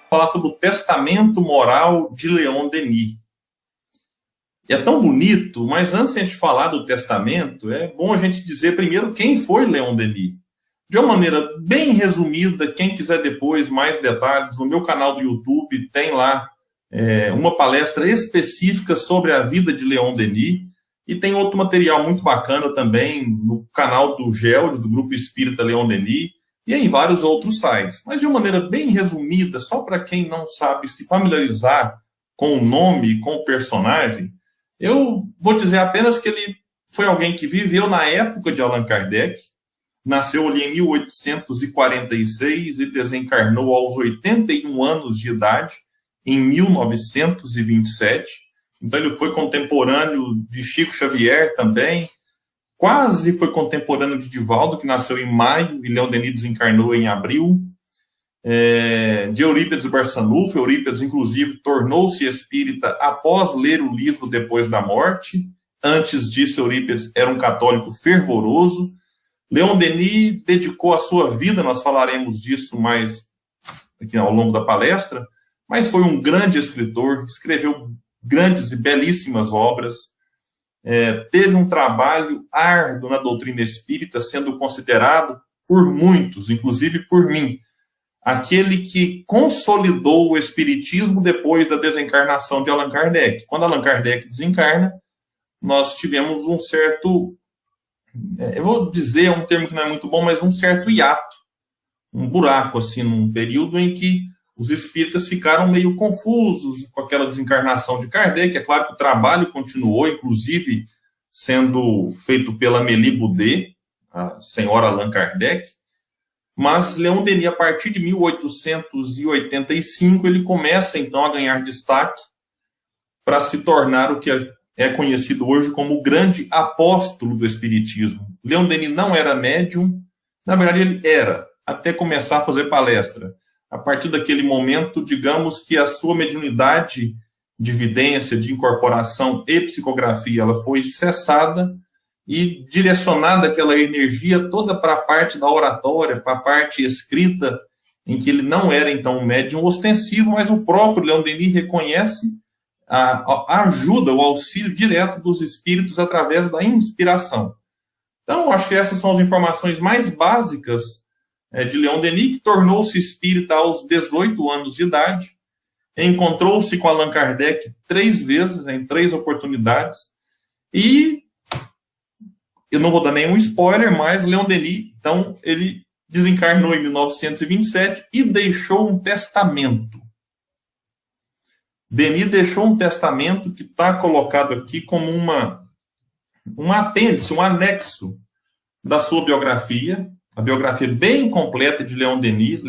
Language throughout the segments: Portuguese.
falar sobre o testamento moral de Leon Denis. É tão bonito, mas antes de a gente falar do testamento, é bom a gente dizer primeiro quem foi Leon Denis. De uma maneira bem resumida, quem quiser depois mais detalhes, no meu canal do YouTube tem lá uma palestra específica sobre a vida de Leon Denis, e tem outro material muito bacana também no canal do GELD, do Grupo Espírita Leon Denis, e em vários outros sites. Mas de uma maneira bem resumida, só para quem não sabe se familiarizar com o nome e com o personagem, eu vou dizer apenas que ele foi alguém que viveu na época de Allan Kardec, nasceu ali em 1846 e desencarnou aos 81 anos de idade, em 1927. Então ele foi contemporâneo de Chico Xavier também, quase foi contemporâneo de Divaldo, que nasceu em maio, e Leon Denis desencarnou em abril, de Eurípides Barçanufo. Eurípides, inclusive, tornou-se espírita após ler o livro Depois da Morte. Antes disso, Eurípides era um católico fervoroso. Leon Denis dedicou a sua vida, nós falaremos disso mais aqui ao longo da palestra, mas foi um grande escritor, escreveu grandes e belíssimas obras, teve um trabalho árduo na doutrina espírita, sendo considerado por muitos, inclusive por mim, aquele que consolidou o espiritismo depois da desencarnação de Allan Kardec. Quando Allan Kardec desencarna, nós tivemos um certo, eu vou dizer um termo que não é muito bom, mas um certo hiato, um buraco, assim, num período em que os espíritas ficaram meio confusos com aquela desencarnação de Kardec. É claro que o trabalho continuou, inclusive sendo feito pela Amélie Boudet, a senhora Allan Kardec, mas Leon Denis, a partir de 1885, ele começa, então, a ganhar destaque para se tornar o que é conhecido hoje como o grande apóstolo do espiritismo. Leon Denis não era médium, na verdade ele era, até começar a fazer palestra. A partir daquele momento, digamos que a sua mediunidade de vidência, de incorporação e psicografia, ela foi cessada e direcionada aquela energia toda para a parte da oratória, para a parte escrita, em que ele não era, então, um médium ostensivo, mas o próprio Leon Denis reconhece a ajuda, o auxílio direto dos espíritos através da inspiração. Então, acho que essas são as informações mais básicas de Leon Denis, que tornou-se espírita aos 18 anos de idade, encontrou-se com Allan Kardec 3 vezes, em 3 oportunidades, e eu não vou dar nenhum spoiler, mas Leon Denis, então, ele desencarnou em 1927 e deixou um testamento. Denis deixou um testamento que está colocado aqui como um apêndice, um anexo da sua biografia, a biografia bem completa de Leon Denis,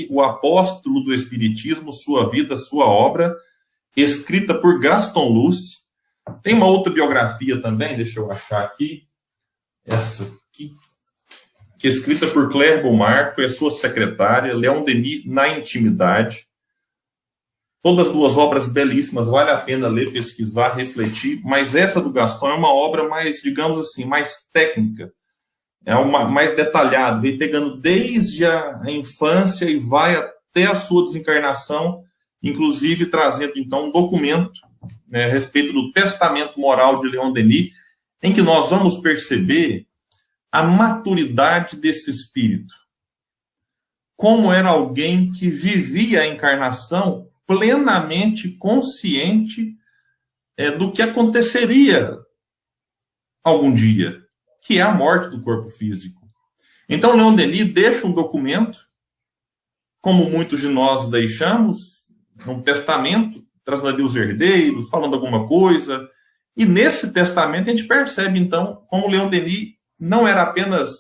o apóstolo do espiritismo, sua vida, sua obra, escrita por Gaston Luce. Tem uma outra biografia também, deixa eu achar aqui, essa aqui, que é escrita por Claire Beaumar, que foi a sua secretária, Leon Denis na intimidade. Todas as 2 obras belíssimas, vale a pena ler, pesquisar, refletir, mas essa do Gaston é uma obra mais, digamos assim, mais técnica, é uma mais detalhada, vem pegando desde a infância e vai até a sua desencarnação, inclusive trazendo, então, um documento, a respeito do testamento moral de Leon Denis, em que nós vamos perceber a maturidade desse espírito. Como era alguém que vivia a encarnação plenamente consciente do que aconteceria algum dia, que é a morte do corpo físico. Então, Leon Denis deixa um documento, como muitos de nós deixamos, um testamento, trazendo ali os herdeiros, falando alguma coisa, e nesse testamento a gente percebe, então, como Leon Denis não era apenas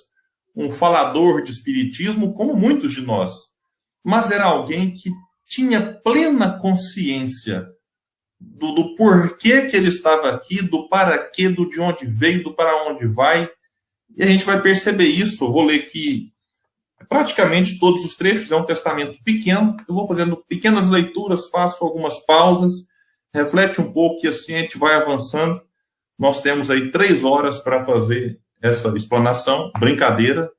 um falador de espiritismo, como muitos de nós, mas era alguém que tinha plena consciência do porquê que ele estava aqui, do para quê, do de onde veio, do para onde vai. E a gente vai perceber isso. Eu vou ler aqui praticamente todos os trechos, é um testamento pequeno. Eu vou fazendo pequenas leituras, faço algumas pausas, reflete um pouco e assim a gente vai avançando. Nós temos aí 3 horas para fazer essa explanação. Brincadeira.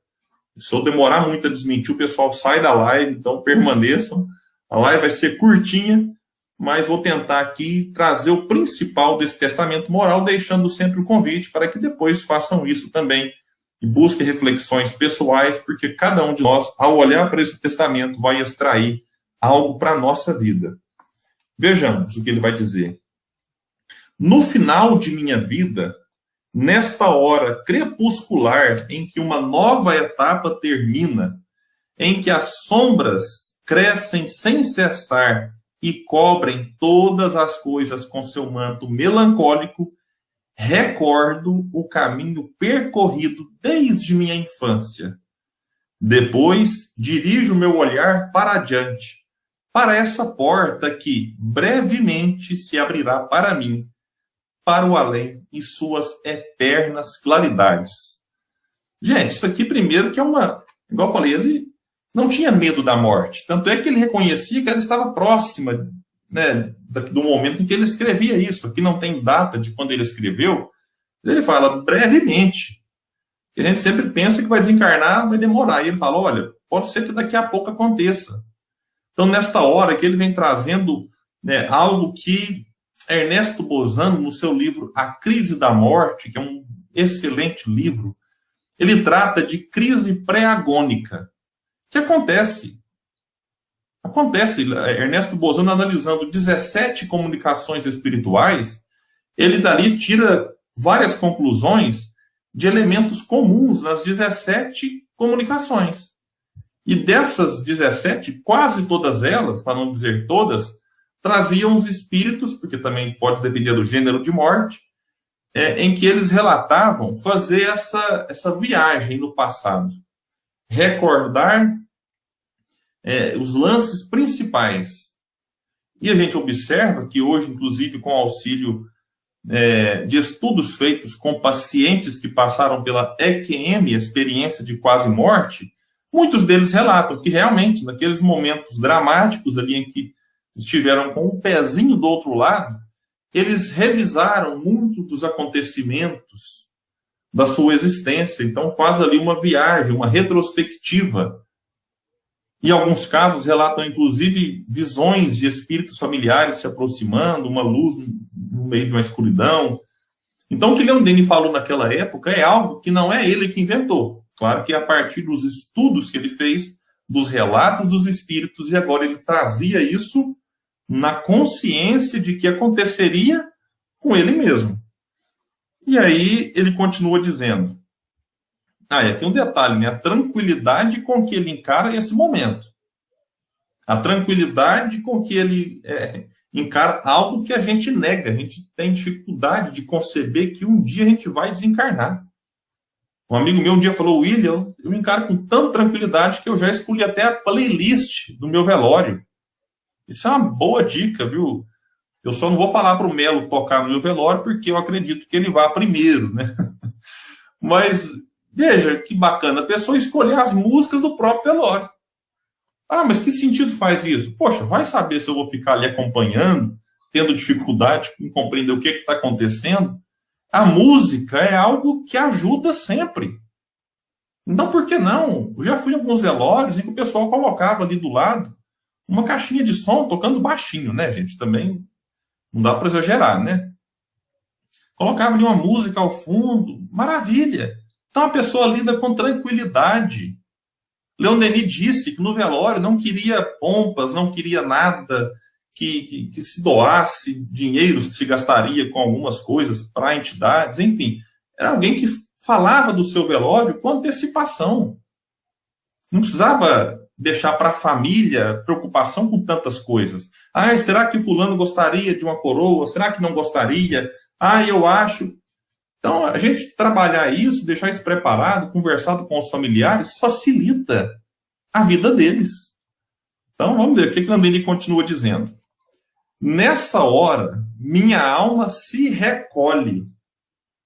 Se eu demorar muito a desmentir, o pessoal sai da live, então permaneçam A live vai ser curtinha, mas vou tentar aqui trazer o principal desse testamento moral, deixando sempre o convite para que depois façam isso também e busquem reflexões pessoais, porque cada um de nós, ao olhar para esse testamento, vai extrair algo para a nossa vida. Vejamos o que ele vai dizer. No final de minha vida, nesta hora crepuscular em que uma nova etapa termina, em que as sombras crescem sem cessar e cobrem todas as coisas com seu manto melancólico, recordo o caminho percorrido desde minha infância. Depois, dirijo meu olhar para adiante, para essa porta que brevemente se abrirá para mim, para o além e suas eternas claridades. Gente, isso aqui primeiro que é uma... Igual eu falei, ele não tinha medo da morte. Tanto é que ele reconhecia que ela estava próxima, né, do momento em que ele escrevia isso. Aqui não tem data de quando ele escreveu. Ele fala brevemente. A gente sempre pensa que vai desencarnar, vai demorar. E ele fala, olha, pode ser que daqui a pouco aconteça. Então, nesta hora que ele vem trazendo, né, algo que Ernesto Bozano, no seu livro A Crise da Morte, que é um excelente livro, ele trata de crise pré-agônica. Que acontece? Acontece. Ernesto Bozano, analisando 17 comunicações espirituais, ele dali tira várias conclusões de elementos comuns nas 17 comunicações. E dessas 17, quase todas elas, para não dizer todas, traziam os espíritos, porque também pode depender do gênero de morte, em que eles relatavam fazer essa viagem no passado. Recordar os lances principais. E a gente observa que hoje, inclusive, com auxílio de estudos feitos com pacientes que passaram pela EQM, experiência de quase morte, muitos deles relatam que realmente, naqueles momentos dramáticos ali em que estiveram com um pezinho do outro lado, eles revisaram muito dos acontecimentos da sua existência. Então faz ali uma viagem, uma retrospectiva. Em alguns casos relatam, inclusive, visões de espíritos familiares se aproximando, uma luz no meio de uma escuridão. Então o que Leon Denis falou naquela época é algo que não é ele que inventou. Claro que é a partir dos estudos que ele fez, dos relatos dos espíritos, e agora ele trazia isso na consciência de que aconteceria com ele mesmo. E aí ele continua dizendo, e aqui um detalhe, né? A tranquilidade com que ele encara esse momento. A tranquilidade com que ele encara algo que a gente nega, a gente tem dificuldade de conceber que um dia a gente vai desencarnar. Um amigo meu um dia falou, William, eu encaro com tanta tranquilidade que eu já escolhi até a playlist do meu velório. Isso é uma boa dica, viu? Eu só não vou falar para o Melo tocar no meu velório, porque eu acredito que ele vá primeiro, né? Mas, veja que bacana, a pessoa escolher as músicas do próprio velório. Mas que sentido faz isso? Poxa, vai saber se eu vou ficar ali acompanhando, tendo dificuldade em compreender o que está acontecendo? A música é algo que ajuda sempre. Então, por que não? Eu já fui em alguns velórios em que o pessoal colocava ali do lado uma caixinha de som tocando baixinho, né, gente? Também não dá para exagerar, né? Colocava ali uma música ao fundo, maravilha. Então a pessoa lida com tranquilidade. Leon Denis disse que no velório não queria pompas, não queria nada que se doasse, dinheiros que se gastaria com algumas coisas para entidades, enfim. Era alguém que falava do seu velório com antecipação. Não precisava deixar para a família preocupação com tantas coisas. Será que fulano gostaria de uma coroa? Será que não gostaria? Eu acho. Então, a gente trabalhar isso, deixar isso preparado, conversado com os familiares, facilita a vida deles. Então, vamos ver o que Leon Denis continua dizendo. Nessa hora, minha alma se recolhe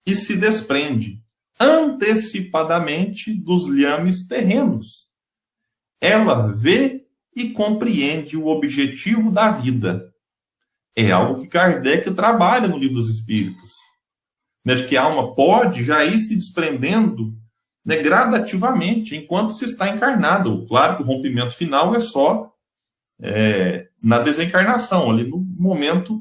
e se desprende antecipadamente dos liames terrenos. Ela vê e compreende o objetivo da vida. É algo que Kardec trabalha no Livro dos Espíritos. De que a alma pode já ir se desprendendo, gradativamente, enquanto se está encarnado. Claro que o rompimento final é só na desencarnação, ali no momento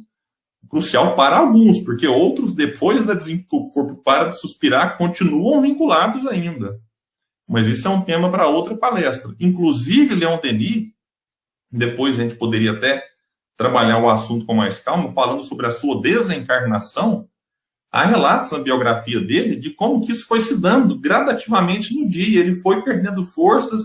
crucial para alguns, porque outros, depois que o corpo para de suspirar, continuam vinculados ainda. Mas isso é um tema para outra palestra. Inclusive, Leon Denis, depois a gente poderia até trabalhar o assunto com mais calma, falando sobre a sua desencarnação. Há relatos na biografia dele de como que isso foi se dando gradativamente no dia. Ele foi perdendo forças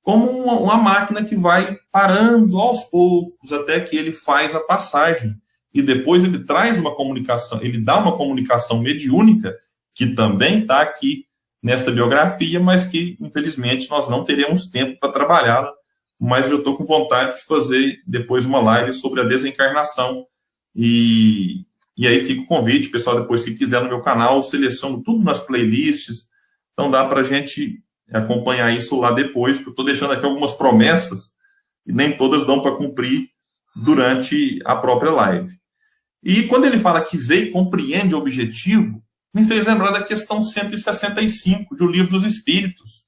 como uma máquina que vai parando aos poucos até que ele faz a passagem. E depois ele traz uma comunicação, ele dá uma comunicação mediúnica, que também está aqui nesta biografia, mas que, infelizmente, nós não teremos tempo para trabalhá-la. Mas eu estou com vontade de fazer depois uma live sobre a desencarnação. E aí fica o convite, pessoal, depois, se quiser, no meu canal, eu seleciono tudo nas playlists. Então dá para a gente acompanhar isso lá depois, porque eu estou deixando aqui algumas promessas, e nem todas dão para cumprir durante a própria live. E quando ele fala que vê e compreende o objetivo, me fez lembrar da questão 165 do Livro dos Espíritos.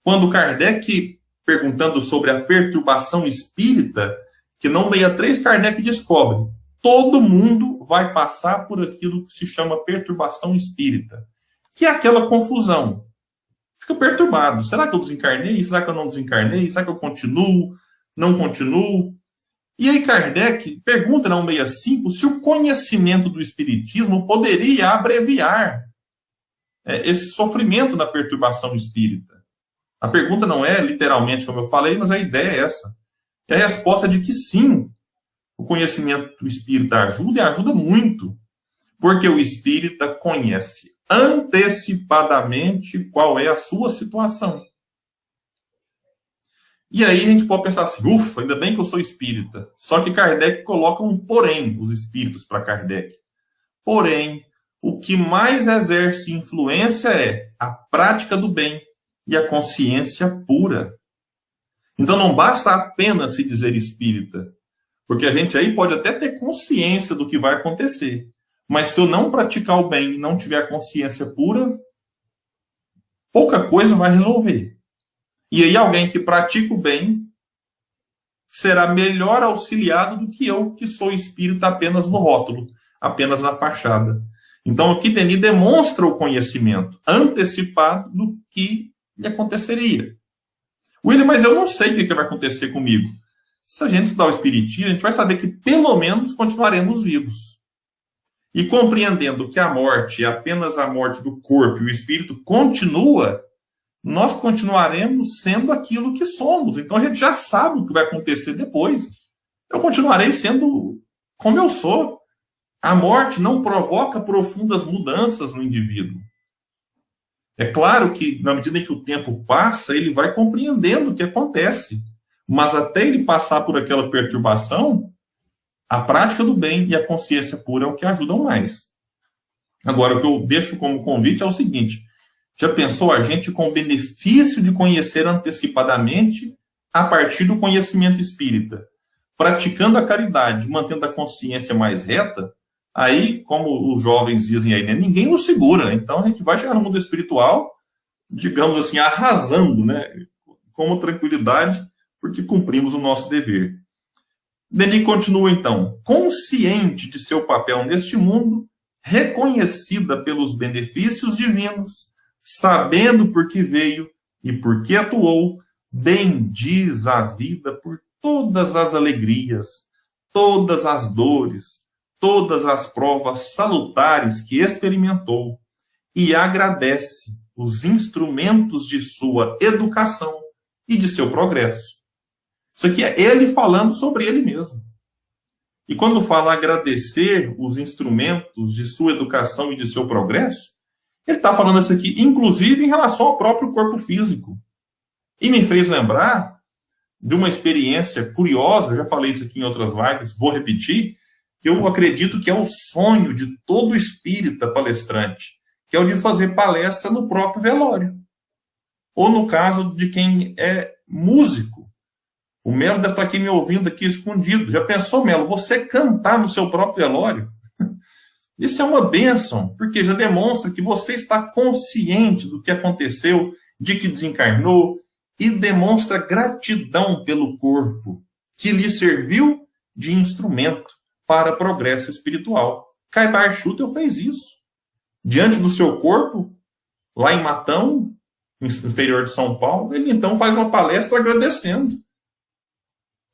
Quando Kardec, perguntando sobre a perturbação espírita, que no 63 Kardec descobre, todo mundo vai passar por aquilo que se chama perturbação espírita, que é aquela confusão. Fica perturbado. Será que eu desencarnei? Será que eu não desencarnei? Será que eu continuo? Não continuo? E aí Kardec pergunta na 165 se o conhecimento do espiritismo poderia abreviar esse sofrimento na perturbação espírita. A pergunta não é literalmente como eu falei, mas a ideia é essa. E a resposta é de que sim, o conhecimento do espírita ajuda e ajuda muito, porque o espírita conhece antecipadamente qual é a sua situação. E aí a gente pode pensar assim, ufa, ainda bem que eu sou espírita. Só que Kardec coloca um porém, os espíritos para Kardec. Porém, o que mais exerce influência é a prática do bem e a consciência pura. Então não basta apenas se dizer espírita, porque a gente aí pode até ter consciência do que vai acontecer. Mas se eu não praticar o bem e não tiver a consciência pura, pouca coisa vai resolver. E aí alguém que pratica o bem será melhor auxiliado do que eu, que sou espírita apenas no rótulo, apenas na fachada. Então aqui Denis demonstra o conhecimento antecipado do que lhe aconteceria. William, mas eu não sei o que vai acontecer comigo. Se a gente estudar o espiritismo, a gente vai saber que pelo menos continuaremos vivos. E compreendendo que a morte é apenas a morte do corpo e o espírito continua, nós continuaremos sendo aquilo que somos. Então a gente já sabe o que vai acontecer depois. Eu continuarei sendo como eu sou. A morte não provoca profundas mudanças no indivíduo. É claro que, na medida em que o tempo passa, ele vai compreendendo o que acontece. Mas até ele passar por aquela perturbação, a prática do bem e a consciência pura é o que ajudam mais. Agora, o que eu deixo como convite é o seguinte: já pensou a gente com o benefício de conhecer antecipadamente a partir do conhecimento espírita, praticando a caridade, mantendo a consciência mais reta? Aí, como os jovens dizem aí, né, ninguém nos segura, né? Então a gente vai chegar no mundo espiritual, digamos assim, arrasando, né, com tranquilidade, porque cumprimos o nosso dever. Denis continua então, consciente de seu papel neste mundo, reconhecida pelos benefícios divinos, sabendo por que veio e por que atuou, bendiz a vida por todas as alegrias, todas as dores, todas as provas salutares que experimentou e agradece os instrumentos de sua educação e de seu progresso. Isso aqui é ele falando sobre ele mesmo. E quando fala agradecer os instrumentos de sua educação e de seu progresso, ele está falando isso aqui, inclusive, em relação ao próprio corpo físico. E me fez lembrar de uma experiência curiosa, já falei isso aqui em outras lives, vou repetir, que eu acredito que é o sonho de todo espírita palestrante, que é o de fazer palestra no próprio velório. Ou no caso de quem é músico. O Melo deve estar aqui me ouvindo aqui escondido. Já pensou, Melo, você cantar no seu próprio velório? Isso é uma bênção, porque já demonstra que você está consciente do que aconteceu, de que desencarnou, e demonstra gratidão pelo corpo, que lhe serviu de instrumento para progresso espiritual. Caibar Schutel fez isso. Diante do seu corpo, lá em Matão, no interior de São Paulo, ele então faz uma palestra agradecendo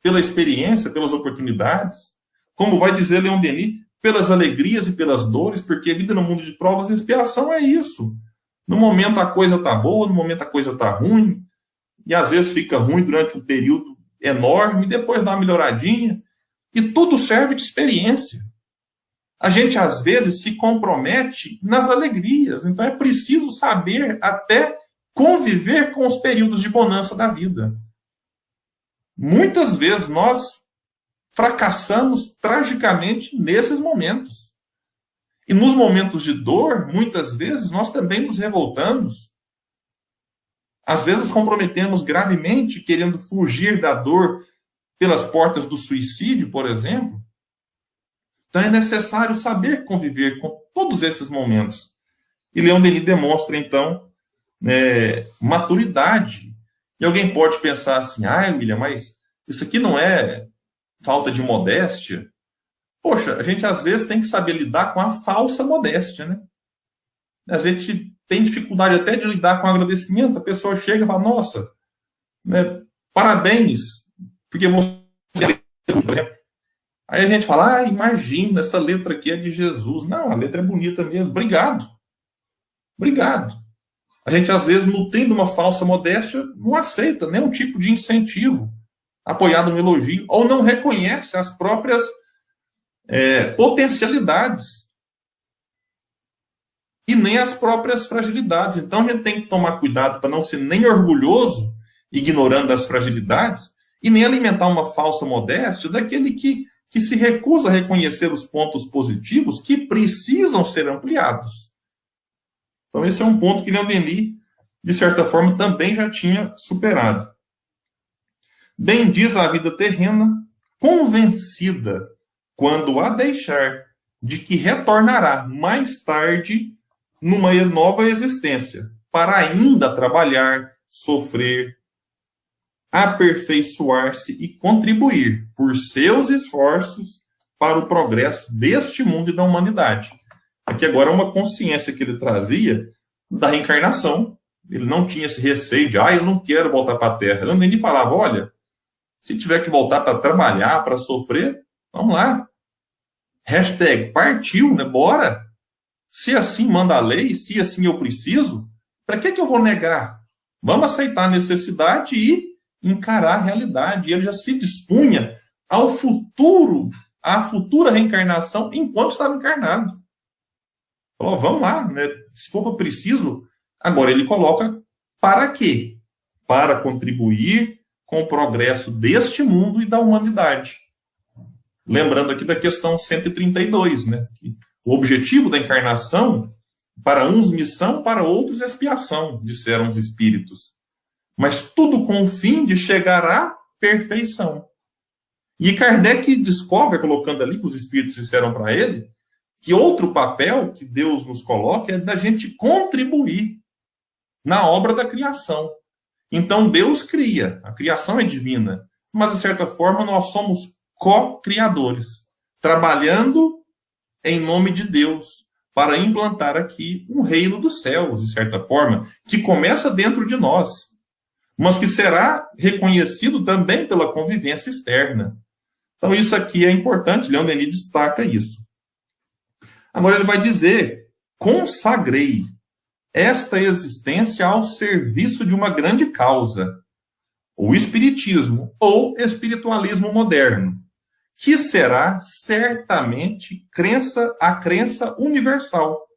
pela experiência, pelas oportunidades. Como vai dizer Leon Denis, pelas alegrias e pelas dores, porque a vida no mundo de provas e expiação é isso. No momento a coisa está boa, no momento a coisa está ruim, e às vezes fica ruim durante um período enorme, depois dá uma melhoradinha, e tudo serve de experiência. A gente, às vezes, se compromete nas alegrias, então é preciso saber até conviver com os períodos de bonança da vida. Muitas vezes nós fracassamos tragicamente nesses momentos. E nos momentos de dor, muitas vezes, nós também nos revoltamos. Às vezes nos comprometemos gravemente, querendo fugir da dor pelas portas do suicídio, por exemplo. Então é necessário saber conviver com todos esses momentos. E Leon Denis demonstra, então, maturidade. E alguém pode pensar assim, William, mas isso aqui não é falta de modéstia? Poxa, a gente às vezes tem que saber lidar com a falsa modéstia, né? A gente tem dificuldade até de lidar com o agradecimento. A pessoa chega e fala, nossa, parabéns, porque você... Por exemplo. Aí a gente fala, imagina, essa letra aqui é de Jesus. Não, a letra é bonita mesmo. Obrigado. Obrigado. A gente, às vezes, nutrindo uma falsa modéstia, não aceita nenhum tipo de incentivo apoiado no elogio, ou não reconhece as próprias potencialidades e nem as próprias fragilidades. Então, a gente tem que tomar cuidado para não ser nem orgulhoso, ignorando as fragilidades, e nem alimentar uma falsa modéstia daquele que se recusa a reconhecer os pontos positivos que precisam ser ampliados. Então, esse é um ponto que Leon Denis, de certa forma, também já tinha superado. Bem diz a vida terrena, convencida, quando a deixar, de que retornará mais tarde numa nova existência, para ainda trabalhar, sofrer, aperfeiçoar-se e contribuir por seus esforços para o progresso deste mundo e da humanidade. Aqui agora é uma consciência que ele trazia da reencarnação. Ele não tinha esse receio de, eu não quero voltar para a Terra. Ele falava, olha, se tiver que voltar para trabalhar, para sofrer, vamos lá. Hashtag partiu, né? Bora. Se assim manda a lei, se assim eu preciso, para que eu vou negar? Vamos aceitar a necessidade e encarar a realidade. E ele já se dispunha ao futuro, à futura reencarnação, enquanto estava encarnado. Falou, vamos lá, né? Se for preciso. Agora ele coloca para quê? Para contribuir com o progresso deste mundo e da humanidade. Lembrando aqui da questão 132, né? O objetivo da encarnação, para uns missão, para outros expiação, disseram os espíritos. Mas tudo com o fim de chegar à perfeição. E Kardec descobre, colocando ali que os espíritos disseram para ele, que outro papel que Deus nos coloca é da gente contribuir na obra da criação. Então Deus cria, a criação é divina, mas de certa forma nós somos co-criadores, trabalhando em nome de Deus para implantar aqui um reino dos céus, de certa forma, que começa dentro de nós, mas que será reconhecido também pela convivência externa. Então isso aqui é importante, Leon Denis destaca isso. Agora ele vai dizer, consagrei esta existência ao serviço de uma grande causa, o espiritismo ou espiritualismo moderno, que será certamente a crença universal,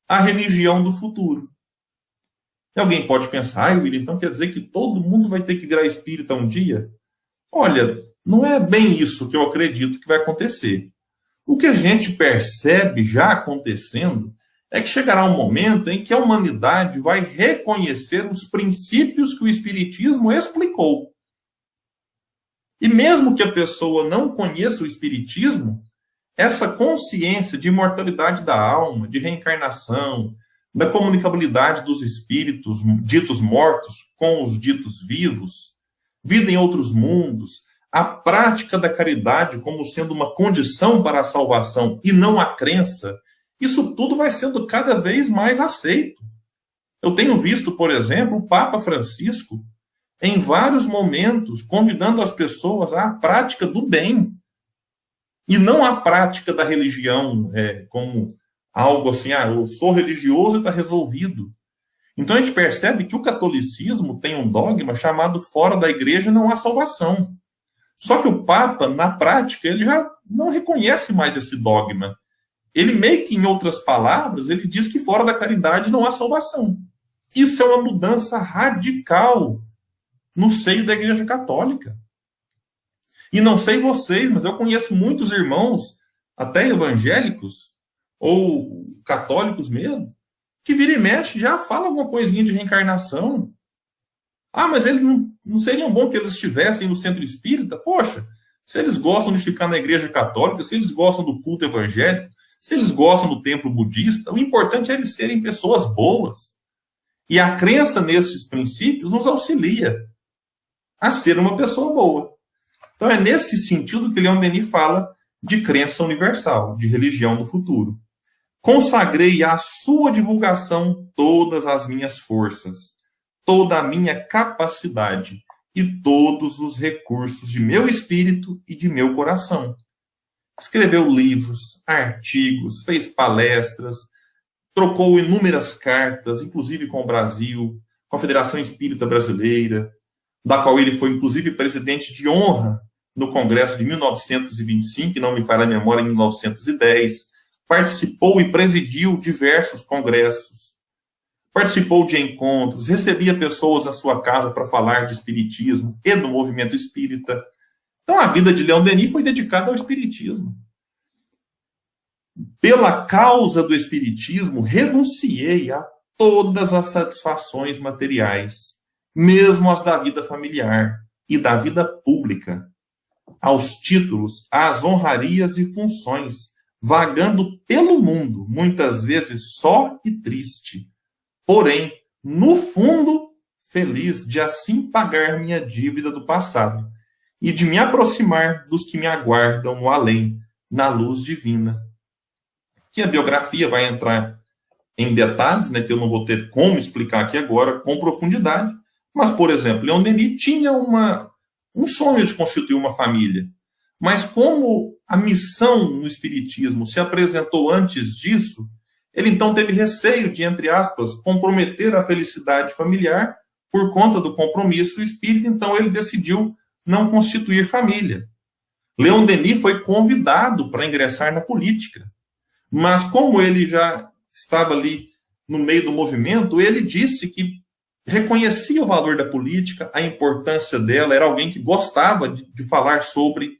a religião do futuro. E alguém pode pensar, William, então quer dizer que todo mundo vai ter que virar espírita um dia? Olha, não é bem isso que eu acredito que vai acontecer. O que a gente percebe já acontecendo é que chegará um momento em que a humanidade vai reconhecer os princípios que o Espiritismo explicou. E mesmo que a pessoa não conheça o Espiritismo, essa consciência de imortalidade da alma, de reencarnação, da comunicabilidade dos espíritos ditos mortos com os ditos vivos, vida em outros mundos, a prática da caridade como sendo uma condição para a salvação e não a crença, isso tudo vai sendo cada vez mais aceito. Eu tenho visto, por exemplo, o Papa Francisco, em vários momentos, convidando as pessoas à prática do bem, e não à prática da religião, como algo assim, eu sou religioso e está resolvido. Então a gente percebe que o catolicismo tem um dogma chamado fora da igreja não há salvação. Só que o Papa, na prática, ele já não reconhece mais esse dogma. Ele meio que, em outras palavras, ele diz que fora da caridade não há salvação. Isso é uma mudança radical no seio da Igreja Católica. E não sei vocês, mas eu conheço muitos irmãos, até evangélicos, ou católicos mesmo, que vira e mexe já fala alguma coisinha de reencarnação. Mas eles não seriam bom que eles estivessem no centro espírita? Poxa, se eles gostam de ficar na igreja católica, se eles gostam do culto evangélico, se eles gostam do templo budista, o importante é eles serem pessoas boas. E a crença nesses princípios nos auxilia a ser uma pessoa boa. Então é nesse sentido que Leon Denis fala de crença universal, de religião do futuro. Consagrei à sua divulgação todas as minhas forças, toda a minha capacidade e todos os recursos de meu espírito e de meu coração. Escreveu livros, artigos, fez palestras, trocou inúmeras cartas, inclusive com o Brasil, com a Federação Espírita Brasileira, da qual ele foi, inclusive, presidente de honra no Congresso de 1925, que não me falha a memória, em 1910. Participou e presidiu diversos congressos. Participou de encontros, recebia pessoas na sua casa para falar de espiritismo e do movimento espírita. Então, a vida de Leon Denis foi dedicada ao espiritismo. Pela causa do espiritismo, renunciei a todas as satisfações materiais, mesmo as da vida familiar e da vida pública, aos títulos, às honrarias e funções, vagando pelo mundo, muitas vezes só e triste, porém, no fundo, feliz de assim pagar minha dívida do passado e de me aproximar dos que me aguardam no além, na luz divina. Que a biografia vai entrar em detalhes, que eu não vou ter como explicar aqui agora com profundidade, mas, por exemplo, Leon Denis tinha um sonho de constituir uma família, mas como a missão no espiritismo se apresentou antes disso, ele então teve receio de, entre aspas, comprometer a felicidade familiar por conta do compromisso espírita, então ele decidiu não constituir família. Leon Denis foi convidado para ingressar na política, mas como ele já estava ali no meio do movimento, ele disse que reconhecia o valor da política, a importância dela, era alguém que gostava de falar sobre.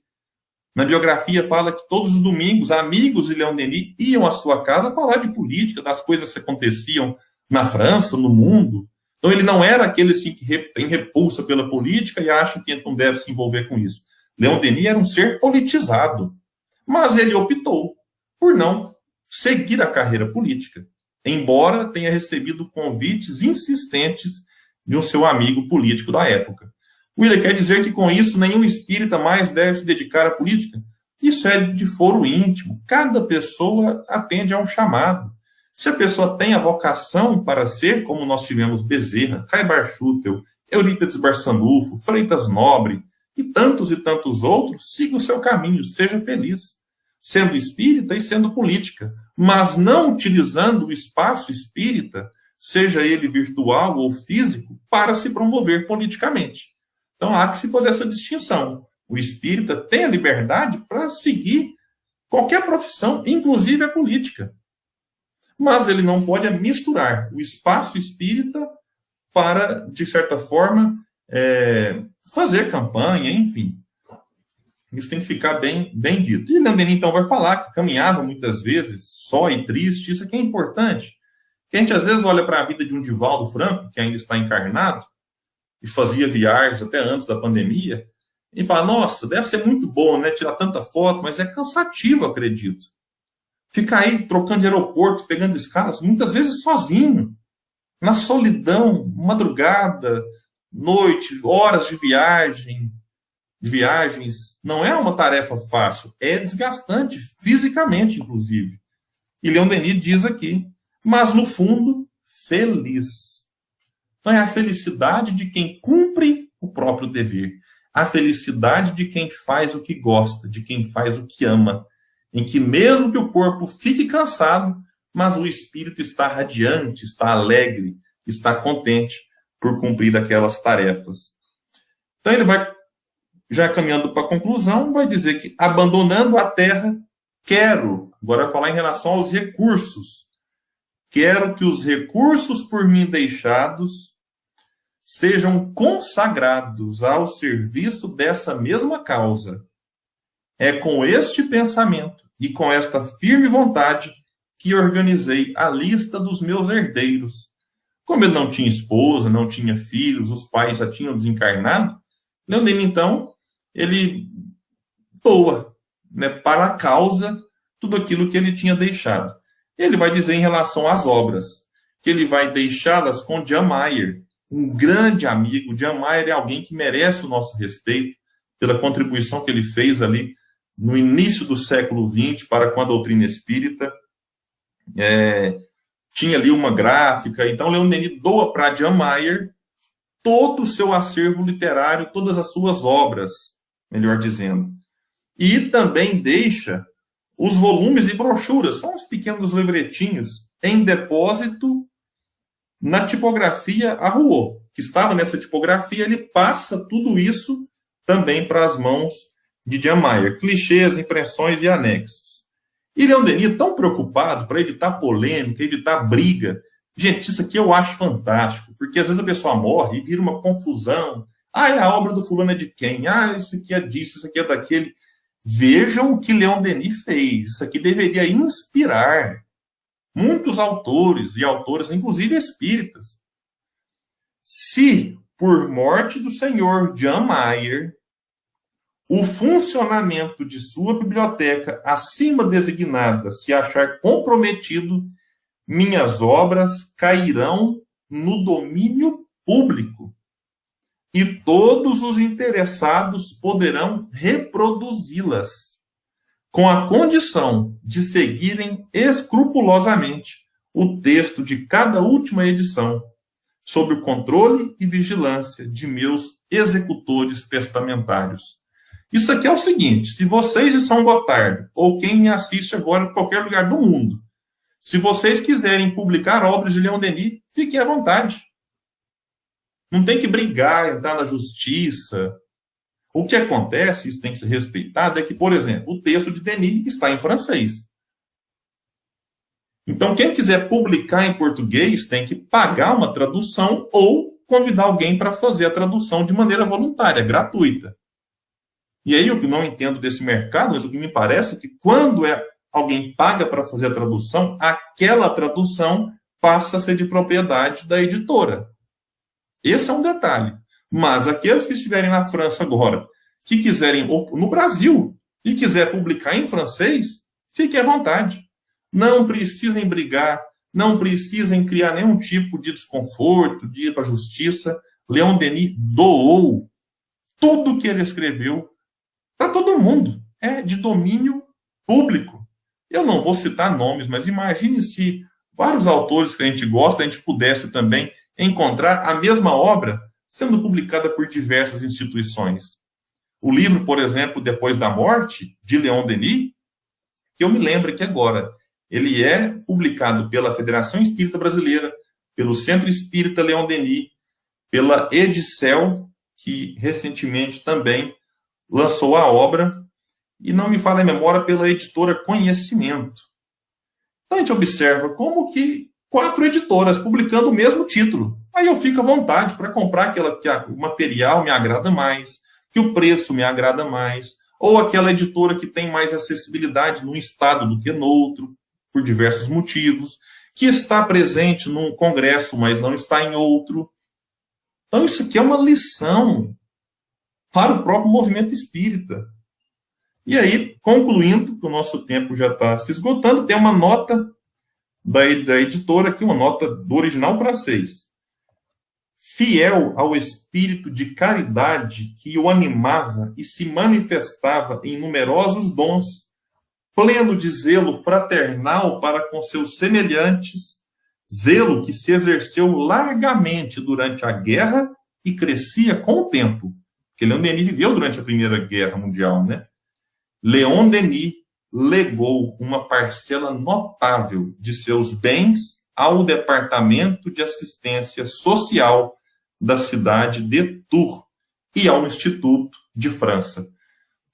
Na biografia fala que todos os domingos, amigos de Leon Denis iam à sua casa falar de política, das coisas que aconteciam na França, no mundo. Então ele não era aquele assim, que tem repulsa pela política e acha que não deve se envolver com isso. Leon Denis era um ser politizado, mas ele optou por não seguir a carreira política, embora tenha recebido convites insistentes de um seu amigo político da época. Willer, quer dizer que com isso nenhum espírita mais deve se dedicar à política? Isso é de foro íntimo. Cada pessoa atende a um chamado. Se a pessoa tem a vocação para ser, como nós tivemos Bezerra, Caibar Schutel, Eurípides Barçanufo, Freitas Nobre e tantos outros, siga o seu caminho, seja feliz, sendo espírita e sendo política, mas não utilizando o espaço espírita, seja ele virtual ou físico, para se promover politicamente. Então há que se fazer essa distinção. O espírita tem a liberdade para seguir qualquer profissão, inclusive a política. Mas ele não pode misturar o espaço espírita para, de certa forma, fazer campanha, enfim. Isso tem que ficar bem dito. E Leon Denis, então, vai falar que caminhava muitas vezes só e triste. Isso aqui é importante. Que a gente, às vezes, olha para a vida de um Divaldo Franco, que ainda está encarnado, e fazia viagens até antes da pandemia, e fala, nossa, deve ser muito bom, tirar tanta foto, mas é cansativo, acredito. Ficar aí trocando de aeroporto, pegando escalas, muitas vezes sozinho, na solidão, madrugada, noite, horas de viagem. de viagens, não é uma tarefa fácil, é desgastante, fisicamente, inclusive. E Leon Denis diz aqui, mas no fundo, feliz. Então é a felicidade de quem cumpre o próprio dever, a felicidade de quem faz o que gosta, de quem faz o que ama, em que mesmo que o corpo fique cansado, mas o espírito está radiante, está alegre, está contente por cumprir aquelas tarefas. Então ele vai, já caminhando para a conclusão, vai dizer que abandonando a terra, agora vai falar em relação aos recursos, quero que os recursos por mim deixados sejam consagrados ao serviço dessa mesma causa. É com este pensamento e com esta firme vontade que organizei a lista dos meus herdeiros. Como ele não tinha esposa, não tinha filhos, os pais já tinham desencarnado, Leon Denis, então, ele doa, né, para a causa tudo aquilo que ele tinha deixado. Ele vai dizer em relação às obras, que ele vai deixá-las com Jan Meyer, um grande amigo. Jan Meyer é alguém que merece o nosso respeito pela contribuição que ele fez ali no início do século XX para com a doutrina espírita. Tinha ali uma gráfica. Então, Leon Denis doa para Jan Meyer todo o seu acervo literário, todas as suas obras, melhor dizendo. E também deixa os volumes e brochuras, são os pequenos livretinhos, em depósito na tipografia Arrouot, que estava nessa tipografia. Ele passa tudo isso também para as mãos de Jan Meyer, clichês, impressões e anexos. E Leon Denis, tão preocupado para evitar polêmica, evitar briga. Gente, isso aqui eu acho fantástico, porque às vezes a pessoa morre e vira uma confusão. A obra do fulano é de quem? Isso aqui é disso, isso aqui é daquele. Vejam o que Leon Denis fez. Isso aqui deveria inspirar muitos autores e autoras, inclusive espíritas. Se, por morte do senhor Jan Meyer, o funcionamento de sua biblioteca acima designada se achar comprometido, minhas obras cairão no domínio público e todos os interessados poderão reproduzi-las, com a condição de seguirem escrupulosamente o texto de cada última edição, sob o controle e vigilância de meus executores testamentários. Isso aqui é o seguinte: se vocês de São Gotardo, ou quem me assiste agora em qualquer lugar do mundo, se vocês quiserem publicar obras de Leon Denis, fiquem à vontade. Não tem que brigar, entrar na justiça. O que acontece, isso tem que ser respeitado, é que, por exemplo, o texto de Denis está em francês. Então, quem quiser publicar em português tem que pagar uma tradução ou convidar alguém para fazer a tradução de maneira voluntária, gratuita. E aí, o que não entendo desse mercado, mas o que me parece é que quando alguém paga para fazer a tradução, aquela tradução passa a ser de propriedade da editora. Esse é um detalhe. Mas aqueles que estiverem na França agora, que quiserem, ou no Brasil, e quiser publicar em francês, fiquem à vontade. Não precisem brigar, não precisem criar nenhum tipo de desconforto, de ir para a justiça. Leon Denis doou tudo que ele escreveu para todo mundo. É de domínio público. Eu não vou citar nomes, mas imagine se vários autores que a gente gosta, a gente pudesse também encontrar a mesma obra sendo publicada por diversas instituições. O livro, por exemplo, Depois da Morte, de Leon Denis, que eu me lembro aqui agora, ele é publicado pela Federação Espírita Brasileira, pelo Centro Espírita Leon Denis, pela Edicel, que recentemente também lançou a obra, e não me falha a memória, pela editora Conhecimento. Então a gente observa como que 4 editoras publicando o mesmo título. Aí eu fico à vontade para comprar aquela que o material me agrada mais, que o preço me agrada mais, ou aquela editora que tem mais acessibilidade num estado do que no outro, por diversos motivos, que está presente num congresso, mas não está em outro. Então isso aqui é uma lição para o próprio movimento espírita. E aí, concluindo, que o nosso tempo já está se esgotando, tem uma nota da editora aqui, uma nota do original francês. fiel ao espírito de caridade que o animava e se manifestava em numerosos dons, pleno de zelo fraternal para com seus semelhantes, zelo que se exerceu largamente durante a guerra e crescia com o tempo, porque Leon Denis viveu durante a Primeira Guerra Mundial, né? Leon Denis legou uma parcela notável de seus bens ao Departamento de Assistência Social da cidade de Tours e ao Instituto de França.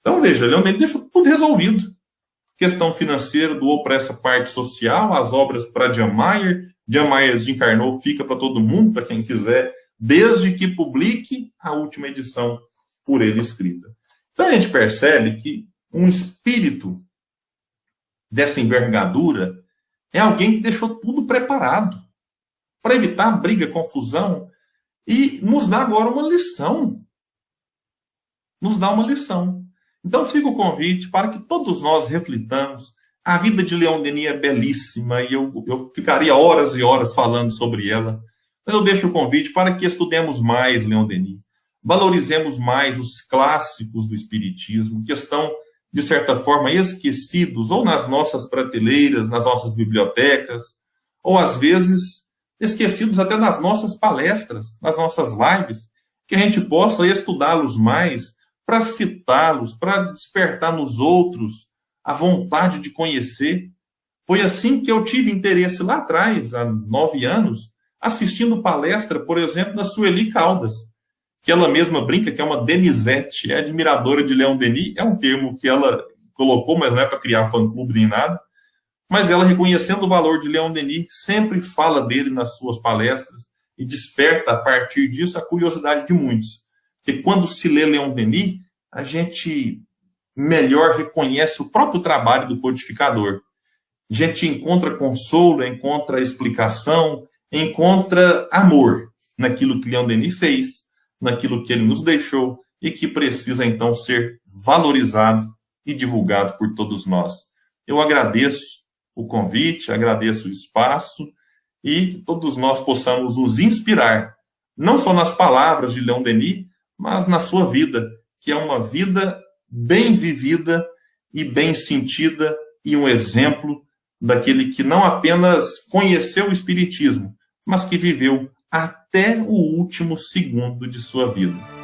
Então, veja, Leon Denis deixou tudo resolvido. Questão financeira, doou para essa parte social, as obras para Jan Mayer. Jan Mayer desencarnou, fica para todo mundo, para quem quiser, desde que publique a última edição por ele escrita. Então, a gente percebe que um espírito dessa envergadura é alguém que deixou tudo preparado para evitar briga, confusão e nos dá agora uma lição. Nos dá uma lição. Então fica o convite para que todos nós reflitamos. A vida de Leon Denis é belíssima e eu ficaria horas e horas falando sobre ela. Mas eu deixo o convite para que estudemos mais Leon Denis. Valorizemos mais os clássicos do Espiritismo, que estão, de certa forma, esquecidos, ou nas nossas prateleiras, nas nossas bibliotecas, ou, às vezes, esquecidos até nas nossas palestras, nas nossas lives, que a gente possa estudá-los mais, para citá-los, para despertar nos outros a vontade de conhecer. Foi assim que eu tive interesse lá atrás, há 9 anos, assistindo palestra, por exemplo, da Sueli Caldas, que ela mesma brinca que é uma Denisette, é admiradora de Leon Denis, é um termo que ela colocou, mas não é para criar fã-clube nem nada, mas ela, reconhecendo o valor de Leon Denis, sempre fala dele nas suas palestras e desperta, a partir disso, a curiosidade de muitos. Porque quando se lê Leon Denis, a gente melhor reconhece o próprio trabalho do codificador. A gente encontra consolo, encontra explicação, encontra amor naquilo que Leon Denis fez, naquilo que ele nos deixou e que precisa, então, ser valorizado e divulgado por todos nós. Eu agradeço o convite, agradeço o espaço e que todos nós possamos nos inspirar, não só nas palavras de Leon Denis, mas na sua vida, que é uma vida bem vivida e bem sentida e um exemplo daquele que não apenas conheceu o Espiritismo, mas que viveu até o último segundo de sua vida.